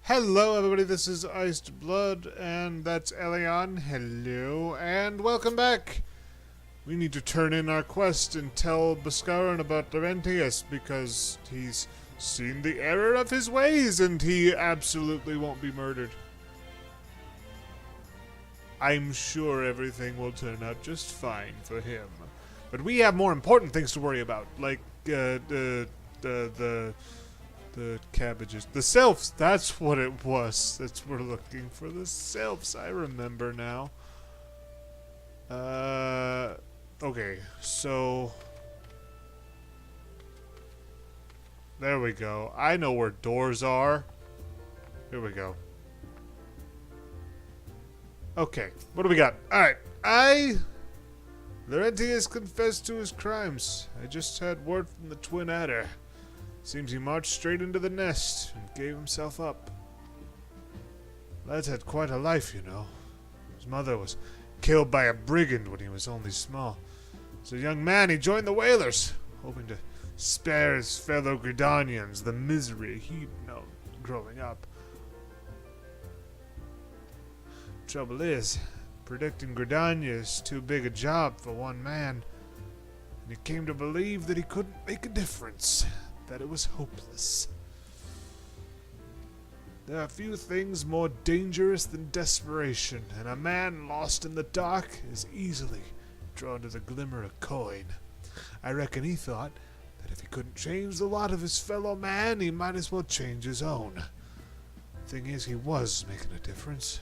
Hello everybody, this is Iced Blood, and that's Ellion. Hello, and welcome back! We need to turn in our quest and tell Bhaskaran about Laurentius, because he's seen the error of his ways, and he absolutely won't be murdered. I'm sure everything will turn out just fine for him. But we have more important things to worry about, like, the cabbages. The sylphs, that's what it was. We're looking for the sylphs. I remember now. Okay, so there we go. I know where doors are. Here we go. Okay, what do we got? Alright, Laurentius confessed to his crimes. I just had word from the Twin Adder. Seems he marched straight into the nest and gave himself up. Lad's had quite a life, you know. His mother was killed by a brigand when he was only small. As a young man, he joined the Whalers, hoping to spare his fellow Gridanians the misery he'd known growing up. Trouble is, predicting Gridania is too big a job for one man, and he came to believe that he couldn't make a difference. That it was hopeless. There are few things more dangerous than desperation, and a man lost in the dark is easily drawn to the glimmer of coin. I reckon he thought that if he couldn't change the lot of his fellow man, he might as well change his own. Thing is, he was making a difference,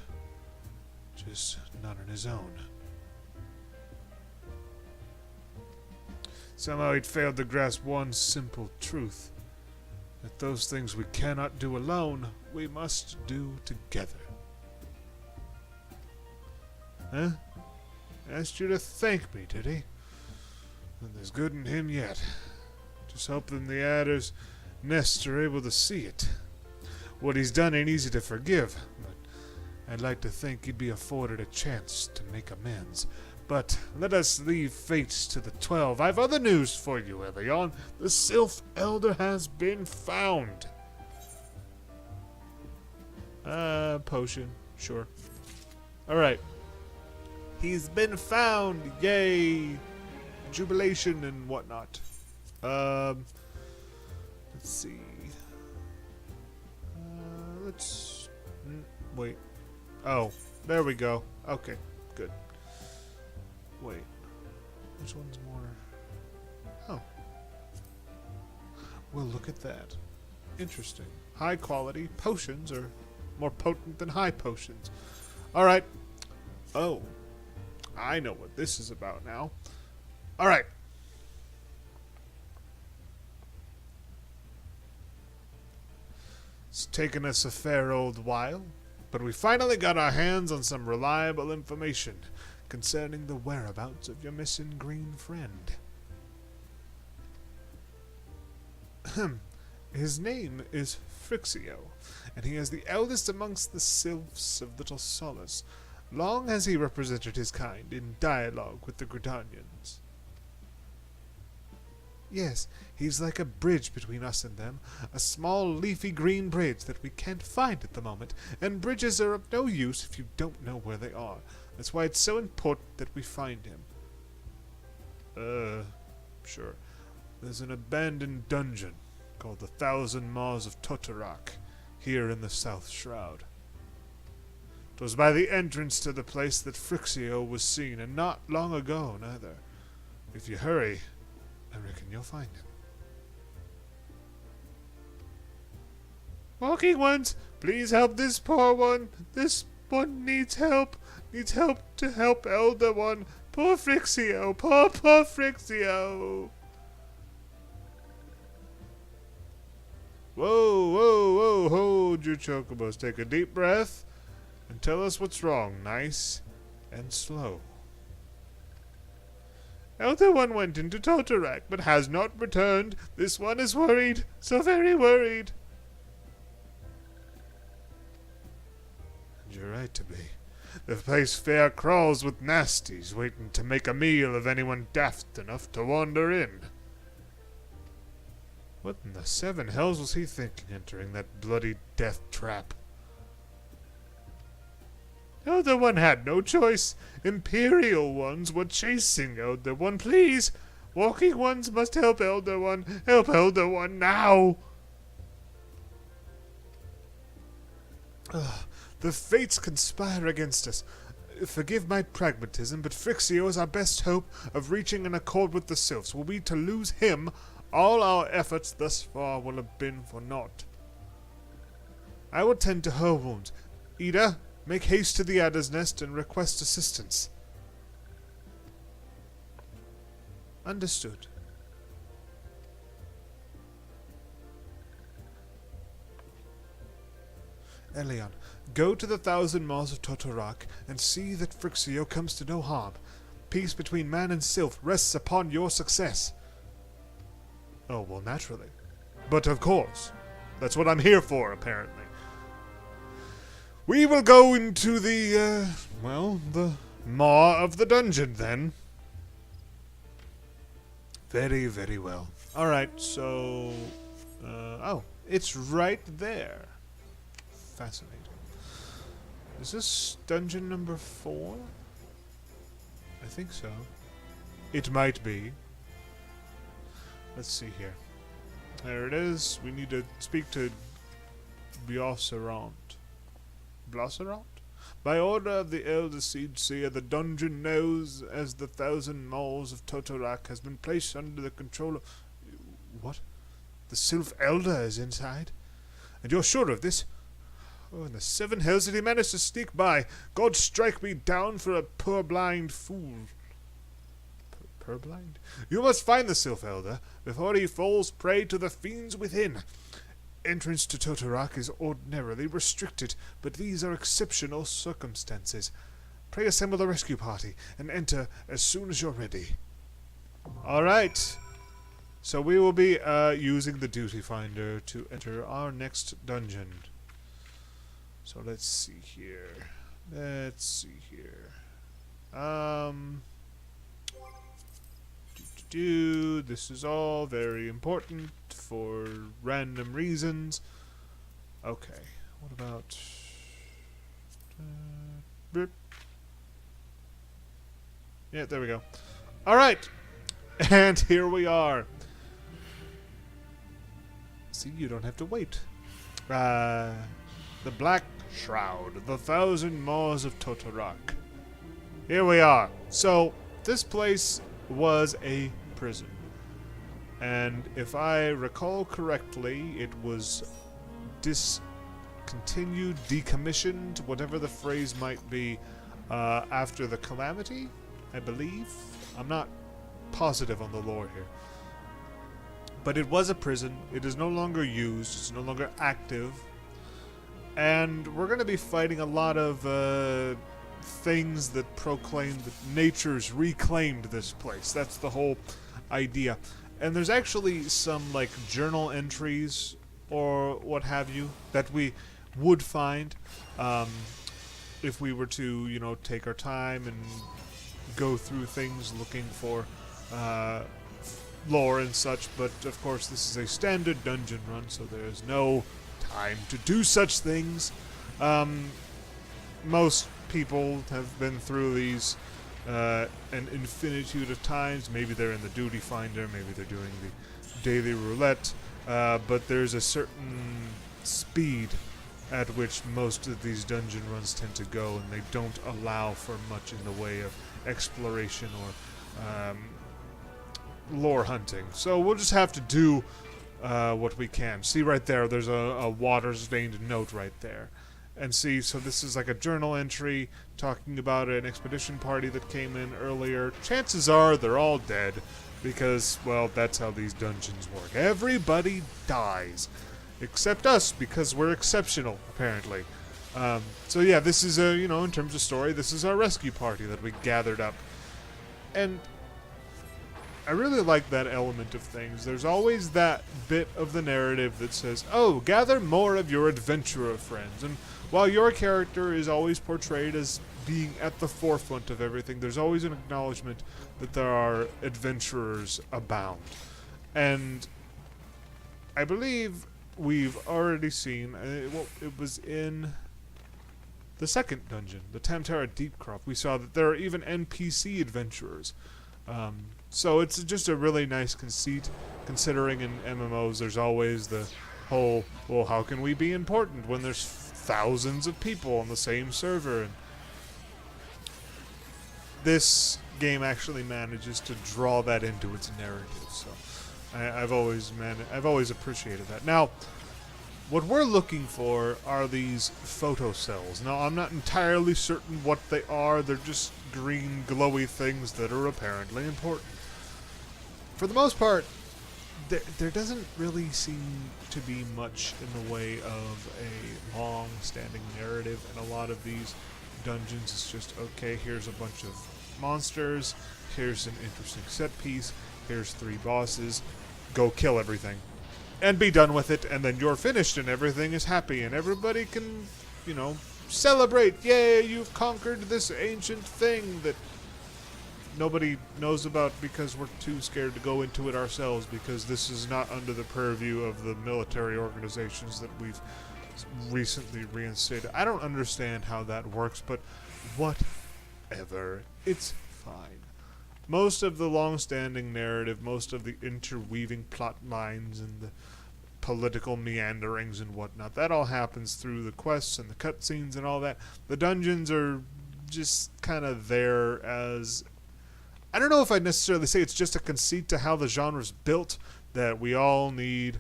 just not on his own. Somehow he'd failed to grasp one simple truth. That those things we cannot do alone, we must do together. Huh? Asked you to thank me, did he? And there's good in him yet. Just hope that the Adder's nests are able to see it. What he's done ain't easy to forgive, but I'd like to think he'd be afforded a chance to make amends. But let us leave fate to the 12. I've other news for you, Ellion. The Sylph Elder has been found. Potion. Sure. Alright. He's been found. Yay. Jubilation and whatnot. Let's see. Wait. Oh, there we go. Okay, good. Wait, which one's more? Oh. Well, look at that. Interesting. High quality potions are more potent than high potions. Alright. Oh. I know what this is about now. Alright. It's taken us a fair old while, but we finally got our hands on some reliable information concerning the whereabouts of your missing green friend. His name is Phrixio, and he is the eldest amongst the sylphs of Little Solace. Long has he represented his kind in dialogue with the Gridanians. Yes, he's like a bridge between us and them, a small leafy green bridge that we can't find at the moment, and bridges are of no use if you don't know where they are. That's why it's so important that we find him. Sure. There's an abandoned dungeon called the Thousand Maws of Toto-Rak here in the South Shroud. 'Twas by the entrance to the place that Phrixio was seen, and not long ago, neither. If you hurry, I reckon you'll find him. Walking ones, please help this poor one. This one needs help. Needs help to help Elder One. Poor Phrixio. Poor Phrixio. Whoa, whoa, whoa. Hold your chocobos. Take a deep breath and tell us what's wrong. Nice and slow. Elder One went into Toto-Rak, but has not returned. This one is worried. So very worried. And you're right to be. The place fair crawls with nasties, waiting to make a meal of anyone daft enough to wander in. What in the seven hells was he thinking entering that bloody death trap? Elder One had no choice. Imperial ones were chasing Elder One. Please, walking ones must help Elder One. Help Elder One now. The fates conspire against us. Forgive my pragmatism, but Phrixio is our best hope of reaching an accord with the sylphs. Were we to lose him, all our efforts thus far will have been for naught. I will tend to her wounds. Ida, make haste to the adder's nest and request assistance. Understood. Ellion, go to the Thousand Maws of Toto-Rak and see that Phrixio comes to no harm. Peace between man and sylph rests upon your success. Oh, well, naturally. But of course. That's what I'm here for, apparently. We will go into the, the maw of the dungeon, then. Very, very well. Alright, so... oh, it's right there. Fascinating. Is this dungeon number 4? I think so. It might be. Let's see here. There it is. We need to speak to Blosserant. Blosserant? By order of the Elder Siege Seer, the dungeon known as the Thousand Maws of Toto-Rak has been placed under the control of... What? The Sylph Elder is inside? And you're sure of this? Oh, in the 7 hells did he manage to sneak by? God strike me down for a purblind fool. Purblind? You must find the Sylph Elder before he falls prey to the fiends within. Entrance to Toto-Rak is ordinarily restricted, but these are exceptional circumstances. Pray assemble the rescue party and enter as soon as you're ready. Alright. So we will be using the duty finder to enter our next dungeon. So let's see here. This is all very important for random reasons. Okay, what about... yeah, there we go. Alright! And here we are. See, you don't have to wait. The Black Shroud, the Thousand Maws of Toto-Rak. Here we are. So, this place was a prison. And if I recall correctly, it was discontinued, decommissioned, whatever the phrase might be, after the calamity, I believe. I'm not positive on the lore here. But it was a prison. It is no longer used. It's no longer active. And we're going to be fighting a lot of things that proclaim that nature's reclaimed this place. That's the whole idea. And there's actually some, like, journal entries or what have you that we would find if we were to, you know, take our time and go through things looking for lore and such. But, of course, this is a standard dungeon run, so there's no time to do such things. Most people have been through these an infinitude of times. Maybe they're in the duty finder, maybe they're doing the daily roulette, but there's a certain speed at which most of these dungeon runs tend to go, and they don't allow for much in the way of exploration or lore hunting. So we'll just have to do what we can. See right there, there's a water-stained note right there. And see, so this is like a journal entry talking about an expedition party that came in earlier. Chances are they're all dead because, well, that's how these dungeons work. Everybody dies. Except us, because we're exceptional, apparently. So yeah, this is, you know, in terms of story, this is our rescue party that we gathered up. And I really like that element of things. There's always that bit of the narrative that says, oh, gather more of your adventurer friends. And while your character is always portrayed as being at the forefront of everything, there's always an acknowledgement that there are adventurers abound. And I believe we've already seen, it was in the second dungeon, the Tamtara Deepcroft, we saw that there are even NPC adventurers. So it's just a really nice conceit, considering in MMOs there's always the whole, well, how can we be important when there's thousands of people on the same server? And this game actually manages to draw that into its narrative. So I've always appreciated that. Now, what we're looking for are these photo cells. Now, I'm not entirely certain what they are. They're just green, glowy things that are apparently important. For the most part, there doesn't really seem to be much in the way of a long-standing narrative in a lot of these dungeons. It's just, okay, here's a bunch of monsters, here's an interesting set piece, here's 3 bosses, go kill everything. And be done with it, and then you're finished and everything is happy, and everybody can, celebrate. Yay, you've conquered this ancient thing that nobody knows about because we're too scared to go into it ourselves, because this is not under the purview of the military organizations that we've recently reinstated. I don't understand how that works, but whatever. It's fine. Most of the long-standing narrative, most of the interweaving plot lines and the political meanderings and whatnot, that all happens through the quests and the cutscenes and all that. The dungeons are just kind of there as... I don't know if I'd necessarily say it's just a conceit to how the genre's built, that we all need...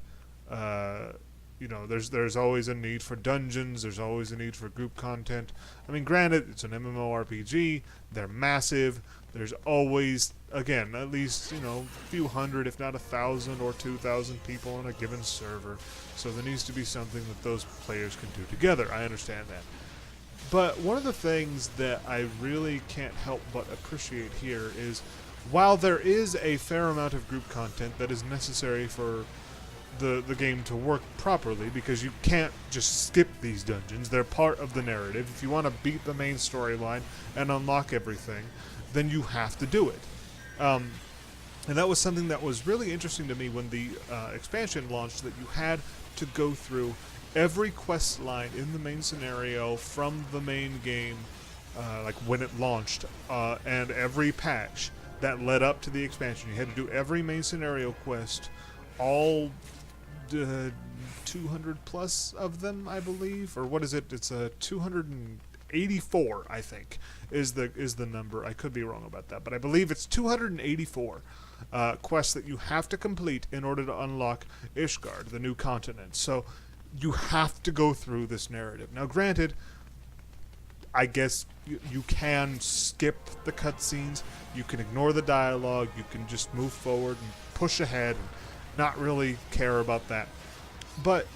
there's always a need for dungeons, there's always a need for group content. I mean, granted, it's an MMORPG, they're massive, there's always, again, at least, a few hundred, if not 1,000 or 2,000 people on a given server. So there needs to be something that those players can do together. I understand that. But one of the things that I really can't help but appreciate here is, while there is a fair amount of group content that is necessary for the game to work properly, because you can't just skip these dungeons, they're part of the narrative. If you want to beat the main storyline and unlock everything, then you have to do it. And that was something that was really interesting to me when the expansion launched, that you had to go through every quest line in the main scenario from the main game, like when it launched, and every patch that led up to the expansion. You had to do every main scenario quest, all 200 plus of them, I believe, or what is it? It's a 284, I think, is the number. I could be wrong about that, but I believe it's 284 quests that you have to complete in order to unlock Ishgard, the new continent. So you have to go through this narrative. Now, granted, I guess you can skip the cutscenes, you can ignore the dialogue, you can just move forward and push ahead and not really care about that. But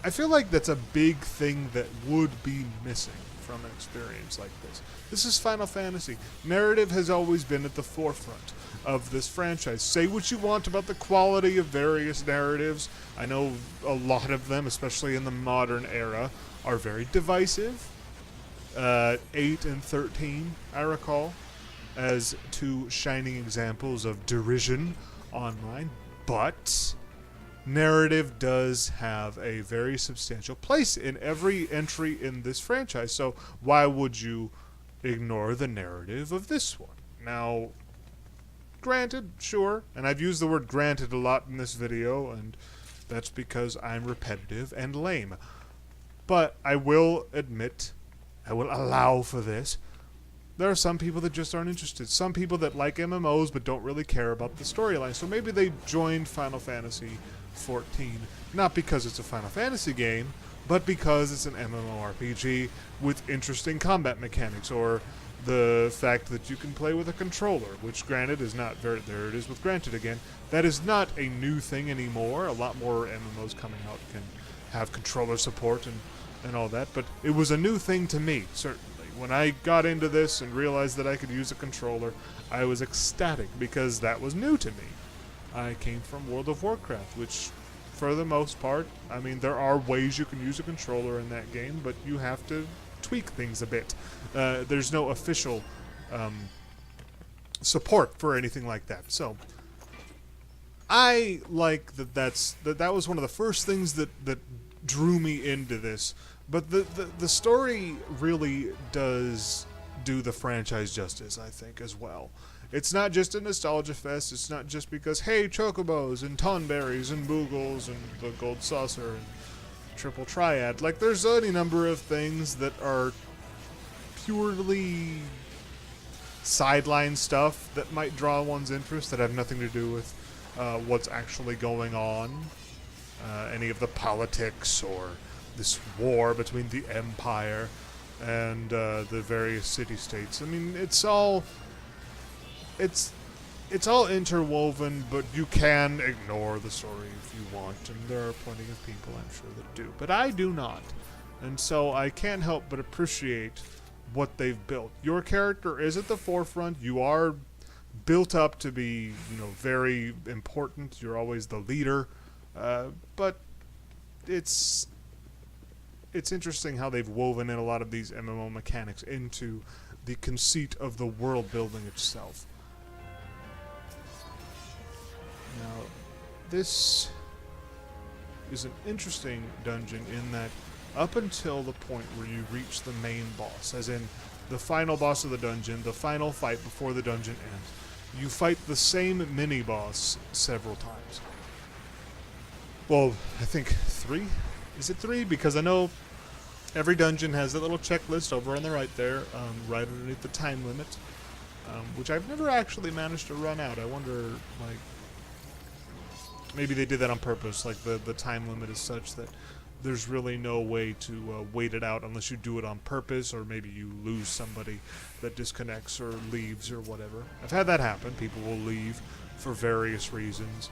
I feel like that's a big thing that would be missing from an experience like this. This is Final Fantasy. Narrative has always been at the forefront of this franchise. Say what you want about the quality of various narratives. I know a lot of them, especially in the modern era, are very divisive. 8 and 13, I recall, as 2 shining examples of derision online. But narrative does have a very substantial place in every entry in this franchise. So why would you ignore the narrative of this one? Now, granted, sure, and I've used the word granted a lot in this video, and that's because I'm repetitive and lame. But I will admit, I will allow for this, there are some people that just aren't interested. Some people that like MMOs but don't really care about the storyline. So maybe they joined Final Fantasy XIV not because it's a Final Fantasy game, but because it's an MMORPG with interesting combat mechanics, or the fact that you can play with a controller, which granted is not very... There it is with granted again. That is not a new thing anymore. A lot more MMOs coming out can have controller support and all that, but it was a new thing to me, certainly. When I got into this and realized that I could use a controller, I was ecstatic because that was new to me. I came from World of Warcraft, which, for the most part, I mean, there are ways you can use a controller in that game, but you have to tweak things a bit. There's no official support for anything like that. So, I like that that was one of the first things that drew me into this. But the story really does do the franchise justice, I think, as well. It's not just a nostalgia fest. It's not just because, hey, chocobos and tonberries and boogles and the gold saucer and triple triad. Like, there's any number of things that are purely sideline stuff that might draw one's interest that have nothing to do with what's actually going on. Any of the politics or this war between the Empire and the various city-states. I mean, it's all interwoven, but you can ignore the story if you want, and there are plenty of people, I'm sure, that do. But I do not. And so I can't help but appreciate what they've built. Your character is at the forefront. You are built up to be, very important. You're always the leader. But it's interesting how they've woven in a lot of these MMO mechanics into the conceit of the world building itself. Now, this is an interesting dungeon in that up until the point where you reach the main boss, as in the final boss of the dungeon, the final fight before the dungeon ends, you fight the same mini-boss several times. Well, I think 3? Is it 3? Because I know every dungeon has that little checklist over on the right there, right underneath the time limit, which I've never actually managed to run out. I wonder, maybe they did that on purpose, the time limit is such that there's really no way to wait it out unless you do it on purpose, or maybe you lose somebody that disconnects or leaves or whatever. I've had that happen. People will leave for various reasons.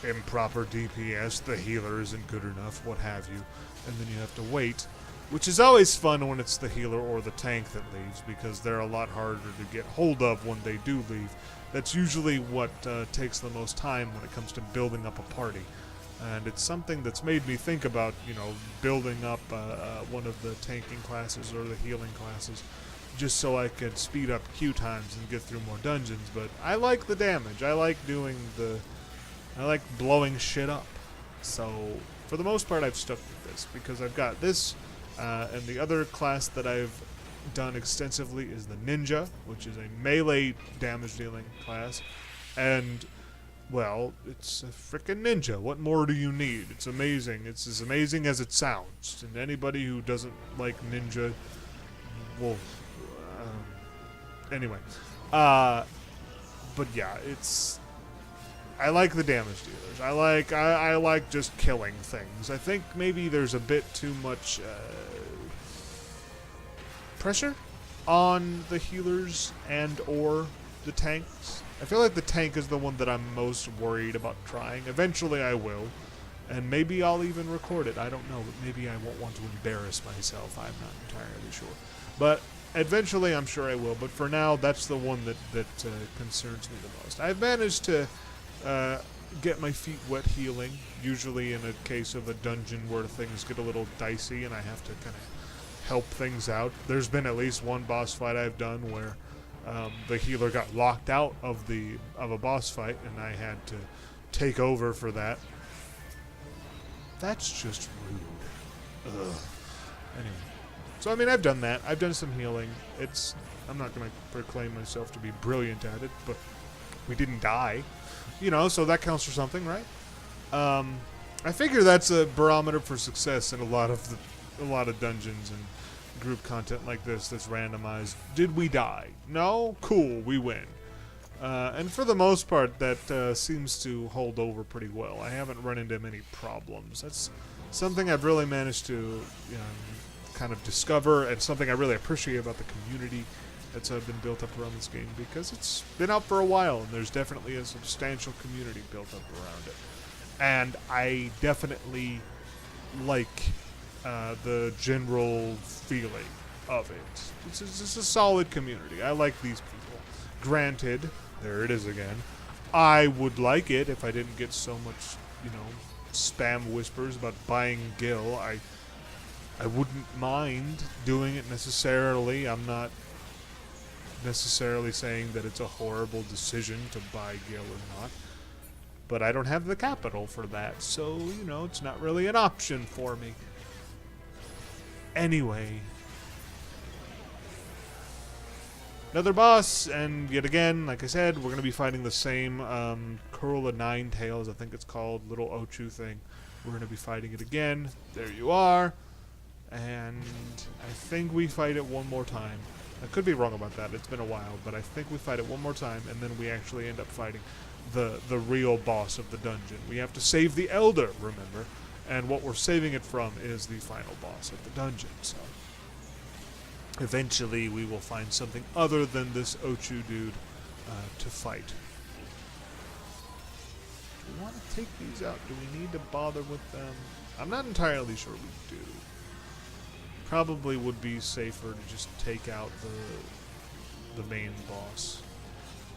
Improper DPS, the healer isn't good enough, what have you. And then you have to wait, which is always fun when it's the healer or the tank that leaves, because they're a lot harder to get hold of when they do leave. That's usually what takes the most time when it comes to building up a party. And it's something that's made me think about, building up one of the tanking classes or the healing classes, just so I could speed up queue times and get through more dungeons. But I like the damage. I like I like blowing shit up. So, for the most part, I've stuck with this, because I've got this, and the other class that I've done extensively is the ninja, which is a melee damage dealing class, and well, it's a frickin' ninja. What more do you need? It's amazing. It's as amazing as it sounds. And anybody who doesn't like ninja, well, anyway. But yeah, I like the damage dealers. I like just killing things. I think maybe there's a bit too much pressure on the healers and or the tanks. I feel like the tank is the one that I'm most worried about trying. Eventually I will, and maybe I'll even record it. I don't know, but maybe I won't want to embarrass myself. I'm not entirely sure. But eventually I'm sure I will, but for now that's the one that concerns me the most. I've managed to get my feet wet healing, usually in a case of a dungeon where things get a little dicey and I have to kind of help things out. There's been at least one boss fight I've done where the healer got locked out of a boss fight, and I had to take over for that. That's just rude. Ugh. Anyway, so I mean, I've done that. I've done some healing. I'm not going to proclaim myself to be brilliant at it, but we didn't die, so that counts for something, right? I figure that's a barometer for success in a lot of dungeons and group content like this that's randomized. Did we die? No? Cool, we win. And for the most part, that seems to hold over pretty well. I haven't run into many problems. That's something I've really managed to kind of discover, and something I really appreciate about the community that's been built up around this game, because it's been out for a while, and there's definitely a substantial community built up around it. And I definitely like the general feeling of it. It's a solid community. I like these people. Granted, there it is again, I would like it if I didn't get so much, spam whispers about buying Gil. I wouldn't mind doing it necessarily. I'm not necessarily saying that it's a horrible decision to buy Gil or not. but I don't have the capital for that, so, you know, it's not really an option for me. Anyway. Another boss, and yet again, like I said, we're going to be fighting the same Kurla Nine Tails, I think it's called, little Ochu thing. We're going to be fighting it again. There you are. And I think we fight it one more time. I could be wrong about that, it's been a while, but I think we fight it one more time, and then we actually end up fighting the real boss of the dungeon. We have to save the Elder, remember, and what we're saving it from is the final boss of the dungeon, so eventually we will find something other than this Ochu dude to fight. Do we want to take these out? Do we need to bother with them? I'm not entirely sure we do. Probably would be safer to just take out the main boss.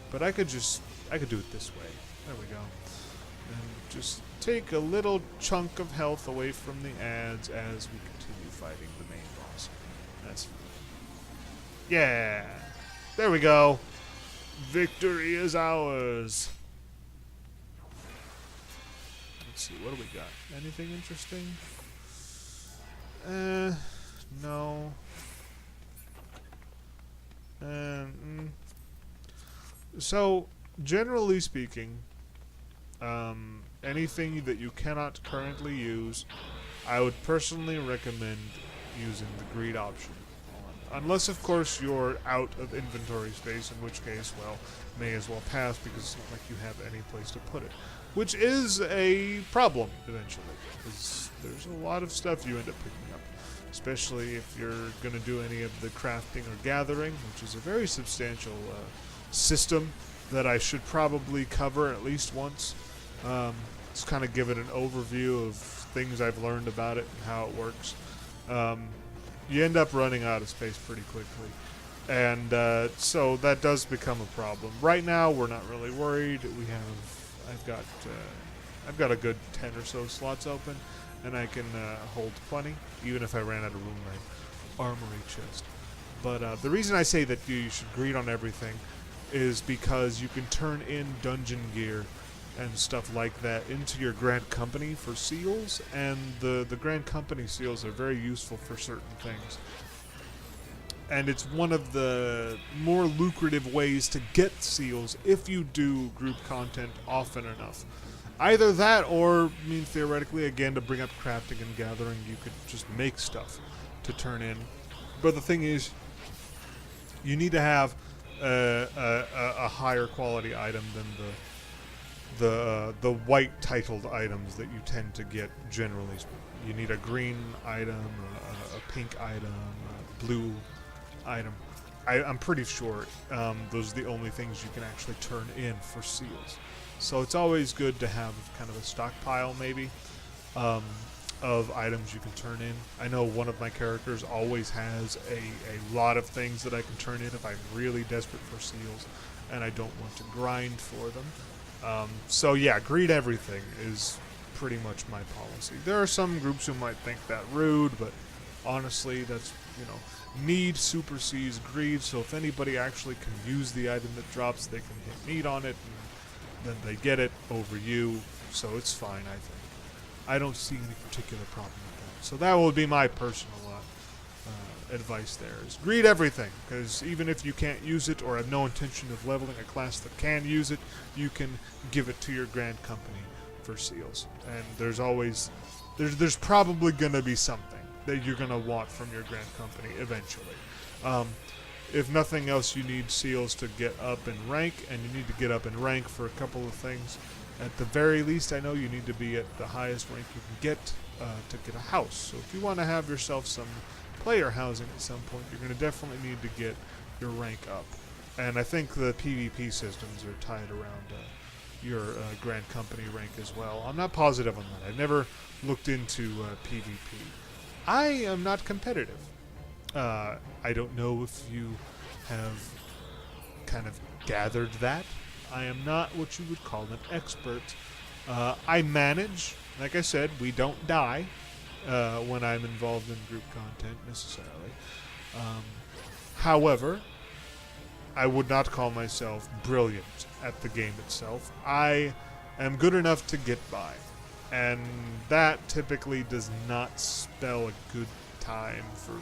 But I could do it this way. There we go. And just take a little chunk of health away from the ads as we continue fighting the main boss. That's fine. Yeah! There we go! Victory is ours! Let's see, what do we got? Anything interesting? No. So, generally speaking, anything that you cannot currently use, I would personally recommend using the greed option. Unless, of course, you're out of inventory space, in which case, well, may as well pass because it's not like you have any place to put it. Which is a problem, eventually, because there's a lot of stuff you end up picking up. Especially if you're going to do any of the crafting or gathering, which is a very substantial system that I should probably cover at least once. Just kind of give it an overview of things I've learned about it and how it works. You end up running out of space pretty quickly. And so that does become a problem. Right now, we're not really worried. I've got a good 10 or so slots open, and I can hold plenty, even if I ran out of room in my armory chest. But the reason I say that you should greed on everything is because you can turn in dungeon gear and stuff like that into your Grand Company for seals, and the Grand Company seals are very useful for certain things. And it's one of the more lucrative ways to get seals if you do group content often enough. Either that, or, I mean, theoretically, again, to bring up crafting and gathering, you could just make stuff to turn in. But the thing is, you need to have a higher quality item than the white titled items that you tend to get generally. You need a green item, a pink item, a blue item. I'm pretty sure those are the only things you can actually turn in for seals. So it's always good to have kind of a stockpile, maybe, of items you can turn in. I know one of my characters always has a lot of things that I can turn in if I'm really desperate for seals and I don't want to grind for them. So yeah, greed everything is pretty much my policy. There are some groups who might think that rude, but honestly, that's, you know, need supersedes greed, so if anybody actually can use the item that drops, they can hit need on it, and then they get it over you, so it's fine, I think. I don't see any particular problem with that. So that would be my personal advice there, is greed everything, because even if you can't use it or have no intention of leveling a class that can use it, you can give it to your Grand Company for seals. And there's always, there's probably going to be something that you're going to want from your Grand Company eventually. If nothing else, you need seals to get up in rank, and you need to get up in rank for a couple of things. At the very least, I know you need to be at the highest rank you can get to get a house. So if you want to have yourself some player housing at some point, you're going to definitely need to get your rank up. And I think the PvP systems are tied around your Grand Company rank as well. I'm not positive on that. I've never looked into PvP. I am not competitive. I don't know if you have kind of gathered that. I am not what you would call an expert. I manage. Like I said, we don't die when I'm involved in group content necessarily. However, I would not call myself brilliant at the game itself. I am good enough to get by. And that typically does not spell a good time for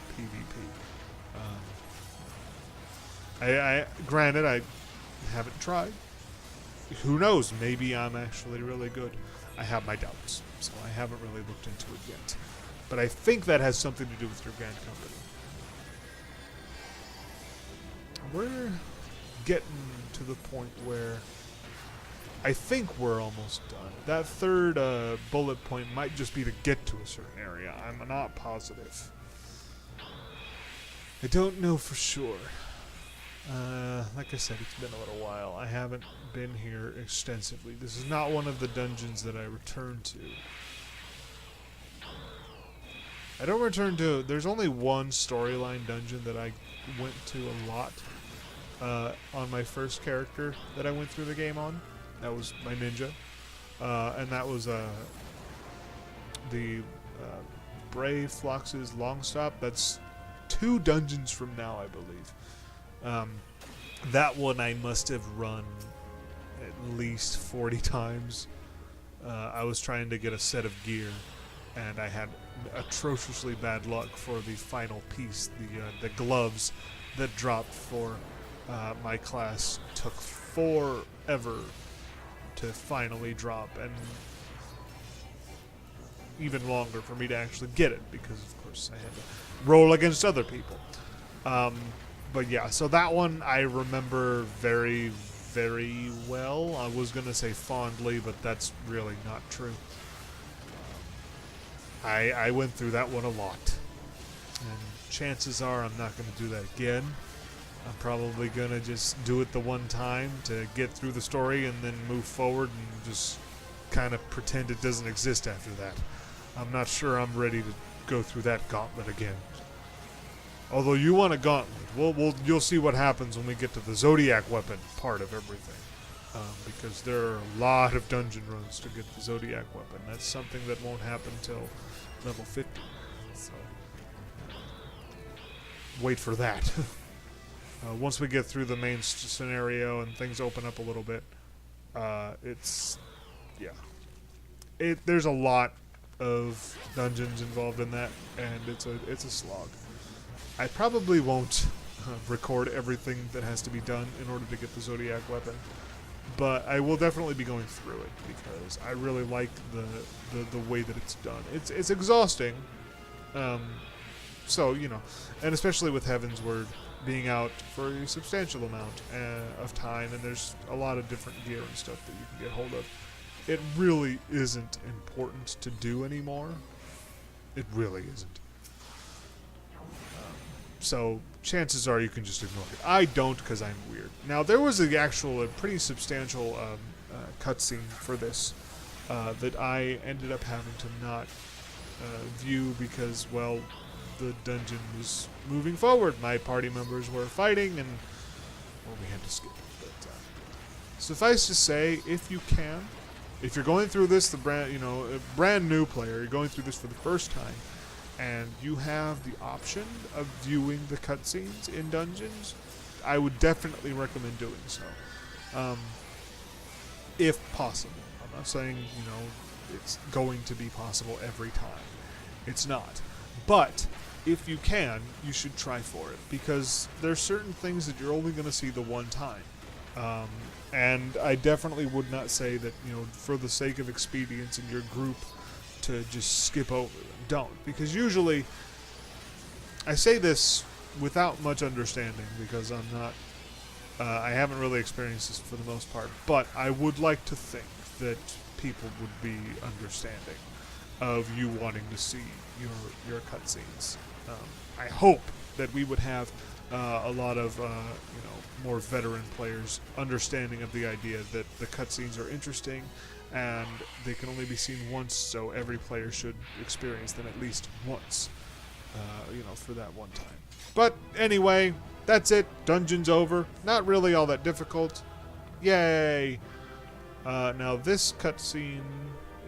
PvP. Granted, I haven't tried. Who knows? Maybe I'm actually really good. I have my doubts, so I haven't really looked into it yet. But I think that has something to do with your Grand Company. We're getting to the point where I think we're almost done. That third bullet point might just be to get to a certain area. I'm not positive. I don't know for sure. Like I said, it's been a little while. I haven't been here extensively. This is not one of the dungeons that I return to. I don't return to... There's only one storyline dungeon that I went to a lot on my first character that I went through the game on. That was my ninja. And that was the Bray Flox's Long Stop. That's 2 dungeons from now, I believe. That one I must have run at least 40 times. I was trying to get a set of gear, and I had atrociously bad luck for the final piece. The gloves that dropped for my class took forever to finally drop, and even longer for me to actually get it, because of course I had to roll against other people. But yeah, so that one I remember very, very well. I was going to say fondly, but that's really not true. I went through that one a lot. And chances are I'm not going to do that again. I'm probably going to just do it the one time to get through the story and then move forward and just kind of pretend it doesn't exist after that. I'm not sure I'm ready to go through that gauntlet again. Although you want a gauntlet, you'll see what happens when we get to the Zodiac weapon part of everything. Because there are a lot of dungeon runs to get the Zodiac weapon. That's something that won't happen till level 50. So wait for that. Once we get through the main scenario and things open up a little bit, there's a lot of dungeons involved in that, and it's a slog. I probably won't record everything that has to be done in order to get the Zodiac weapon, but I will definitely be going through it because I really like the way that it's done. It's exhausting, so you know, and especially with Heavensward being out for a substantial amount of time, and there's a lot of different gear and stuff that you can get hold of. It really isn't important to do anymore. It really isn't. So chances are you can just ignore it. I don't, because I'm weird. Now, there was a pretty substantial cutscene for this that I ended up having to not view because, well, the dungeon was moving forward. My party members were fighting, and well, we had to skip it. But suffice to say, if you can, if you're going through this, a brand new player, you're going through this for the first time, and you have the option of viewing the cutscenes in dungeons, I would definitely recommend doing so, if possible. I'm not saying it's going to be possible every time. It's not. But if you can, you should try for it, because there's certain things that you're only going to see the one time. And I definitely would not say that, for the sake of expedience in your group, to just skip over them. Don't. Because usually, I say this without much understanding, because I'm not, I haven't really experienced this for the most part, but I would like to think that people would be understanding of you wanting to see your cutscenes. I hope that we would have a lot of more veteran players understanding of the idea that the cutscenes are interesting and they can only be seen once, so every player should experience them at least once, for that one time. But anyway, that's it. Dungeon's over. Not really all that difficult. Yay! Now this cutscene,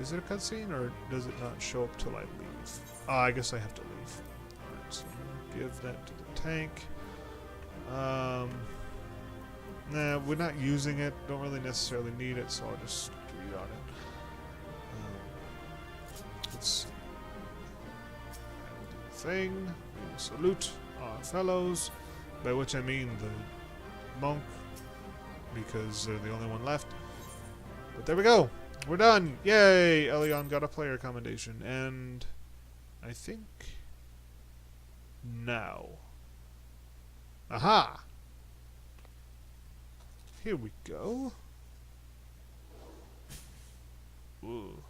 is it a cutscene or does it not show up till I leave? I guess I have to leave. Alright, so give that to the tank. Nah, we're not using it. Don't really necessarily need it, so I'll just read on it. Let's see. We'll do the thing. We will salute our fellows, by which I mean the monk, because they're the only one left. But there we go. We're done. Yay! Ellion got a player commendation. And I think now. Aha! Here we go. Ooh.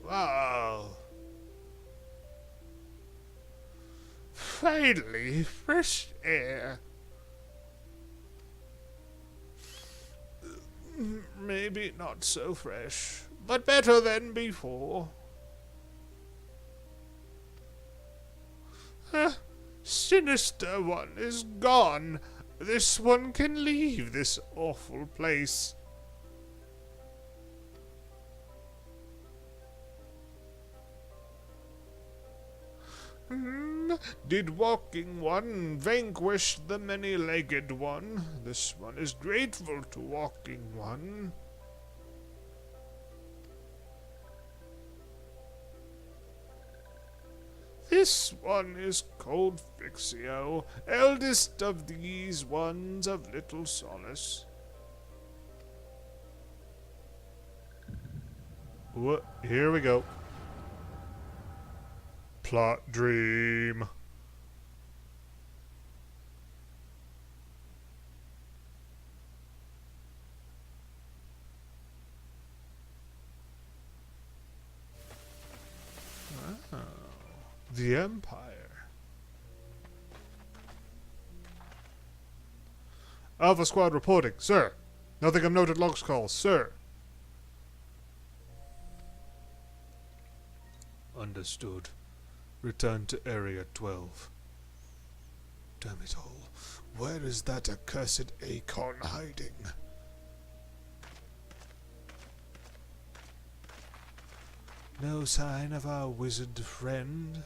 Wow. Finally, fresh air. Maybe not so fresh, but better than before. Sinister one is gone. This one can leave this awful place. Did walking one vanquish the many-legged one? This one is grateful to walking one. This one is cold Fixio, eldest of these ones of little solace. What? Here we go. Plot dream. Oh, the Empire. Alpha Squad reporting, sir. Nothing of note at logs call, sir. Understood. Return to Area 12. Damn it all. Where is that accursed Acorn hiding? No sign of our wizard friend?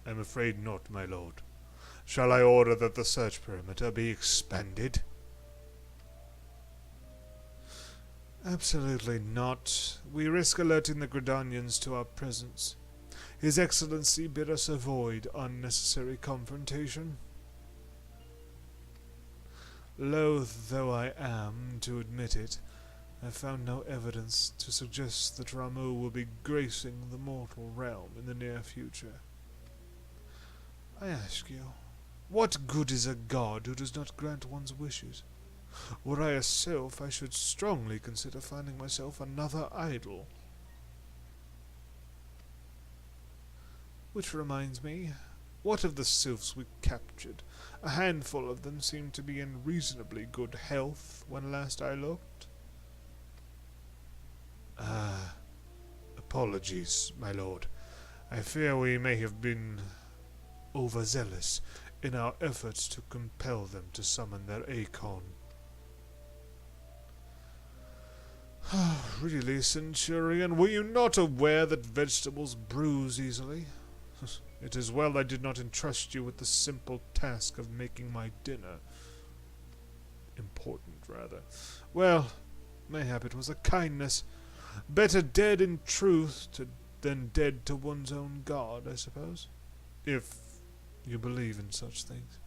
I'm afraid not, my lord. Shall I order that the search perimeter be expanded? Absolutely not. We risk alerting the Gridanians to our presence. His Excellency bid us avoid unnecessary confrontation. Loath though I am to admit it, I found no evidence to suggest that Ramu will be gracing the mortal realm in the near future. I ask you, what good is a god who does not grant one's wishes? Were I a sylph, I should strongly consider finding myself another idol. Which reminds me, what of the sylphs we captured? A handful of them seemed to be in reasonably good health when last I looked. Apologies, my lord. I fear we may have been overzealous in our efforts to compel them to summon their Acorn. Really, Centurion, were you not aware that vegetables bruise easily? It is well I did not entrust you with the simple task of making my dinner. Important, rather. Well, mayhap it was a kindness. Better dead in truth than dead to one's own god, I suppose. If you believe in such things.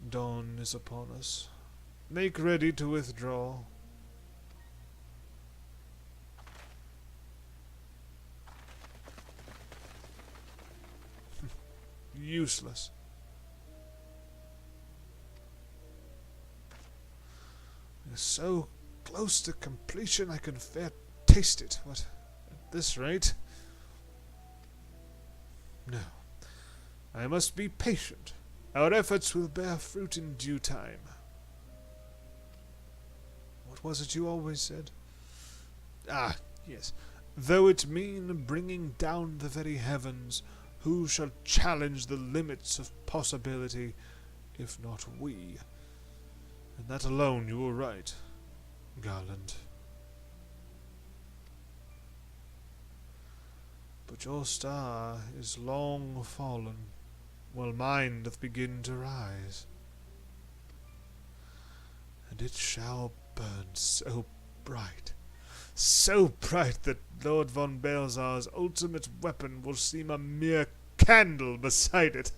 Dawn is upon us. Make ready to withdraw. Useless. We're so close to completion I can fair taste it, but at this rate... No. I must be patient. Our efforts will bear fruit in due time. What was it you always said? Ah, yes. Though it mean bringing down the very heavens, who shall challenge the limits of possibility, if not we? And that alone you were right, Garland. But your star is long fallen, while mine doth begin to rise. And it shall burn so bright that Lord von Balzar's ultimate weapon will seem a mere candle beside it.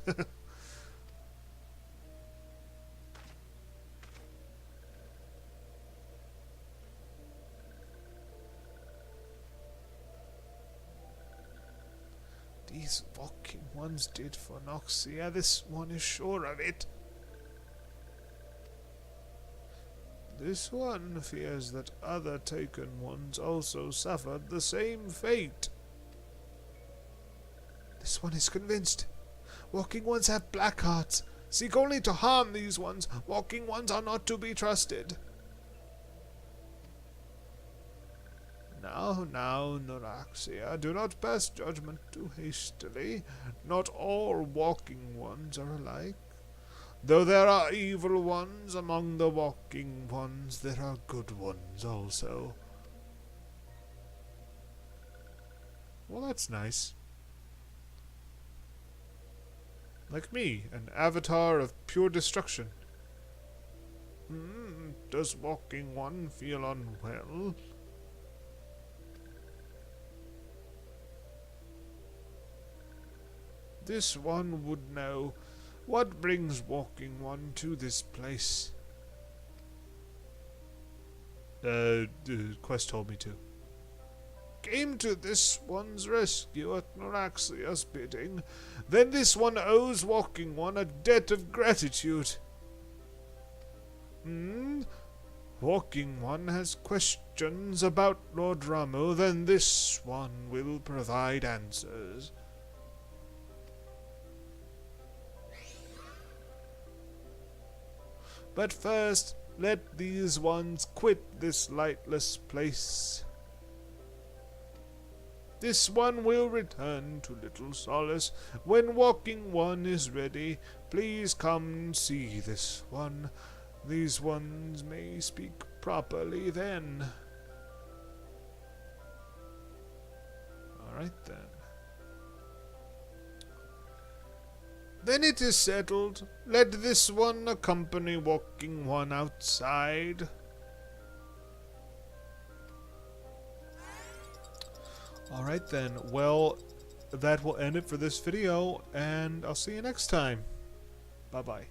These walking ones did for Noxia, this one is sure of it. This one fears that other taken ones also suffered the same fate. This one is convinced. Walking ones have black hearts. Seek only to harm these ones. Walking ones are not to be trusted. Now, Noraxia, do not pass judgment too hastily. Not all walking ones are alike. Though there are evil ones among the walking ones, there are good ones also. Well, that's nice. Like me, an avatar of pure destruction. Does walking one feel unwell? This one would know. What brings walking one to this place? The quest told me to. Came to this one's rescue at Noraxia's bidding. Then this one owes walking one a debt of gratitude. Walking one has questions about Lord Rameau, then this one will provide answers. But first, let these ones quit this lightless place. This one will return to Little Solace. When walking one is ready, please come see this one. These ones may speak properly then. Alright then. Then it is settled. Let this one accompany walking one outside. Alright then, well, that will end it for this video, and I'll see you next time. Bye-bye.